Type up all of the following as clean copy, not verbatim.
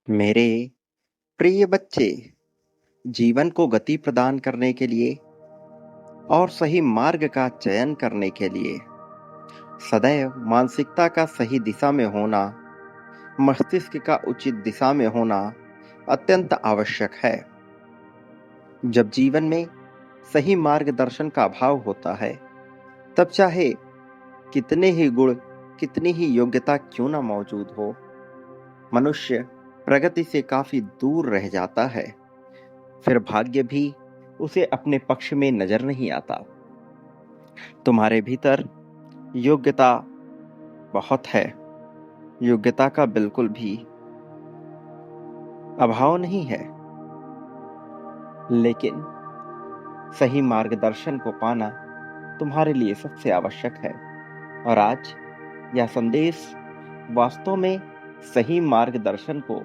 मेरे प्रिय बच्चे, जीवन को गति प्रदान करने के लिए और सही मार्ग का चयन करने के लिए सदैव मानसिकता का सही दिशा में होना, मस्तिष्क का उचित दिशा में होना अत्यंत आवश्यक है। जब जीवन में सही मार्गदर्शन का अभाव होता है, तब चाहे कितने ही गुण, कितनी ही योग्यता क्यों ना मौजूद हो, मनुष्य प्रगति से काफी दूर रह जाता है। फिर भाग्य भी उसे अपने पक्ष में नजर नहीं आता। तुम्हारे भीतर योग्यता बहुत है, योग्यता का बिल्कुल भी अभाव नहीं है, लेकिन सही मार्गदर्शन को पाना तुम्हारे लिए सबसे आवश्यक है। और आज यह संदेश वास्तव में सही मार्गदर्शन को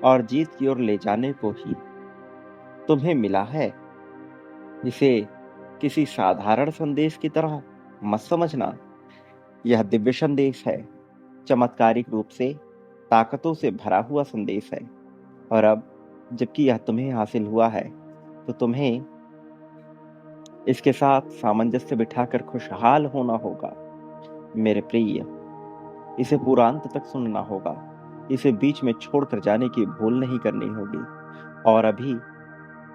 और जीत की ओर ले जाने को ही तुम्हें मिला है। इसे किसी साधारण संदेश की तरह मत समझना। यह दिव्य संदेश है, चमत्कारिक रूप से ताकतों से भरा हुआ संदेश है। और अब जबकि यह तुम्हें हासिल हुआ है, तो तुम्हें इसके साथ सामंजस्य बिठाकर खुशहाल होना होगा। मेरे प्रिय, इसे पूरा अंत तक सुनना होगा। इसे बीच में छोड़कर जाने की भूल नहीं करनी होगी। और अभी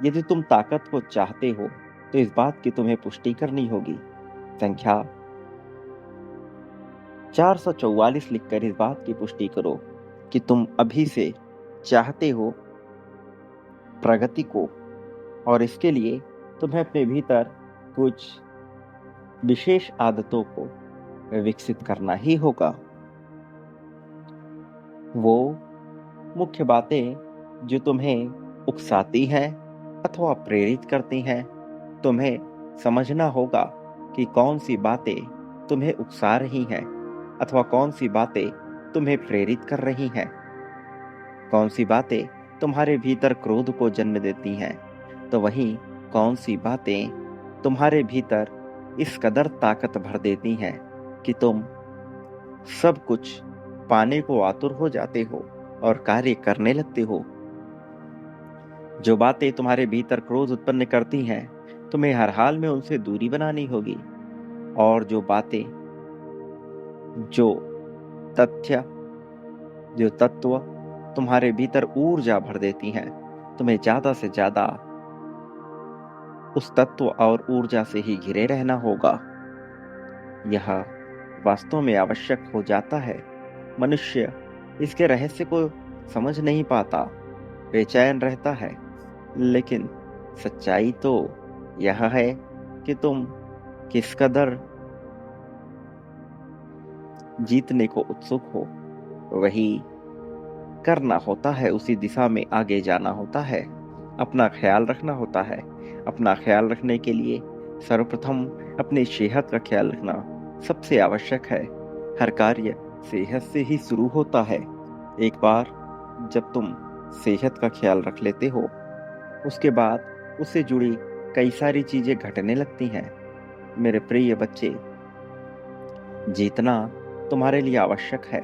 यदि तुम ताकत को चाहते हो, तो इस बात की तुम्हें पुष्टि करनी होगी। संख्या 444 लिखकर इस बात की पुष्टि करो कि तुम अभी से चाहते हो प्रगति को, और इसके लिए तुम्हें अपने भीतर कुछ विशेष आदतों को विकसित करना ही होगा। वो मुख्य बातें जो तुम्हें उकसाती हैं अथवा प्रेरित करती हैं, तुम्हें समझना होगा कि कौन सी बातें तुम्हें उकसा रही हैं अथवा कौन सी बातें तुम्हें प्रेरित कर रही हैं। कौन सी बातें तुम्हारे भीतर क्रोध को जन्म देती हैं, तो वहीं कौन सी बातें तुम्हारे भीतर इस कदर ताकत भर देती हैं कि तुम सब कुछ पाने को आतुर हो जाते हो और कार्य करने लगते हो। जो बातें तुम्हारे भीतर क्रोध उत्पन्न करती हैं, तुम्हें हर हाल में उनसे दूरी बनानी होगी। और जो बातें, जो तथ्य, जो तत्व तुम्हारे भीतर ऊर्जा भर देती हैं, तुम्हें ज्यादा से ज्यादा उस तत्व और ऊर्जा से ही घिरे रहना होगा। यह वास्तव में आवश्यक हो जाता है। मनुष्य इसके रहस्य को समझ नहीं पाता, बेचैन रहता है। लेकिन सच्चाई तो यह है कि तुम किस कदर जीतने को उत्सुक हो, वही करना होता है, उसी दिशा में आगे जाना होता है, अपना ख्याल रखना होता है। अपना ख्याल रखने के लिए सर्वप्रथम अपनी सेहत का ख्याल रखना सबसे आवश्यक है। हर कार्य सेहत से ही शुरू होता है। एक बार जब तुम सेहत का ख्याल रख लेते हो, उसके बाद उससे जुड़ी कई सारी चीजें घटने लगती हैं। मेरे प्रिय बच्चे, जीतना तुम्हारे लिए आवश्यक है।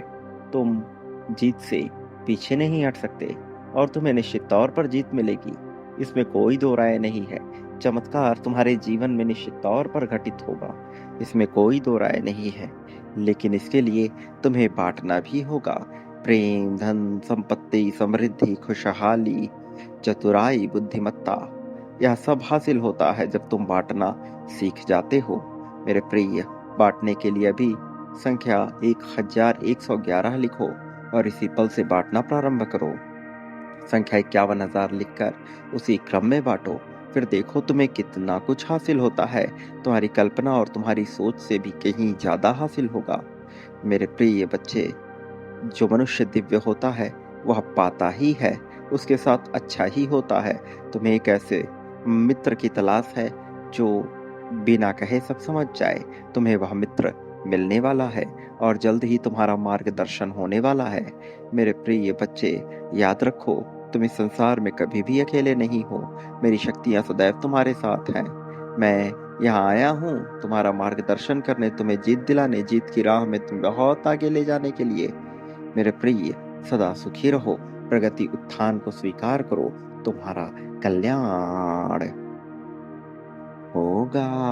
तुम जीत से पीछे नहीं हट सकते और तुम्हें निश्चित तौर पर जीत मिलेगी, इसमें कोई दो राय नहीं है। चमत्कार तुम्हारे जीवन में निश्चित तौर पर घटित होगा, इसमें कोई दो राय नहीं है। लेकिन इसके लिए तुम्हें बांटना भी होगा। प्रेम, धन, संपत्ति, समृद्धि, खुशहाली, चतुराई, बुद्धिमत्ता, यह सब हासिल होता है जब तुम बांटना सीख जाते हो। मेरे प्रिय, बांटने के लिए अभी संख्या 1111 लिखो और इसी पल से बांटना प्रारंभ करो। संख्या 51,000 लिखकर उसी क्रम में बांटो। फिर देखो तुम्हें कितना कुछ हासिल होता है। तुम्हारी कल्पना और तुम्हारी सोच से भी कहीं ज्यादा हासिल होगा। मेरे प्रिय बच्चे, जो मनुष्य दिव्य होता है वह पाता ही है, उसके साथ अच्छा ही होता है। तुम्हें एक ऐसे मित्र की तलाश है जो बिना कहे सब समझ जाए। तुम्हें वह मित्र मिलने वाला है और जल्द ही तुम्हारा मार्गदर्शन होने वाला है। मेरे प्रिय बच्चे, याद रखो, तुम इस संसार में कभी भी अकेले नहीं हो। मेरी शक्तियां सदैव तुम्हारे साथ हैं। मैं यहाँ आया हूँ तुम्हारा मार्गदर्शन करने, तुम्हें जीत दिलाने, जीत की राह में तुम बहुत आगे ले जाने के लिए। मेरे प्रिय, सदा सुखी रहो, प्रगति उत्थान को स्वीकार करो, तुम्हारा कल्याण होगा।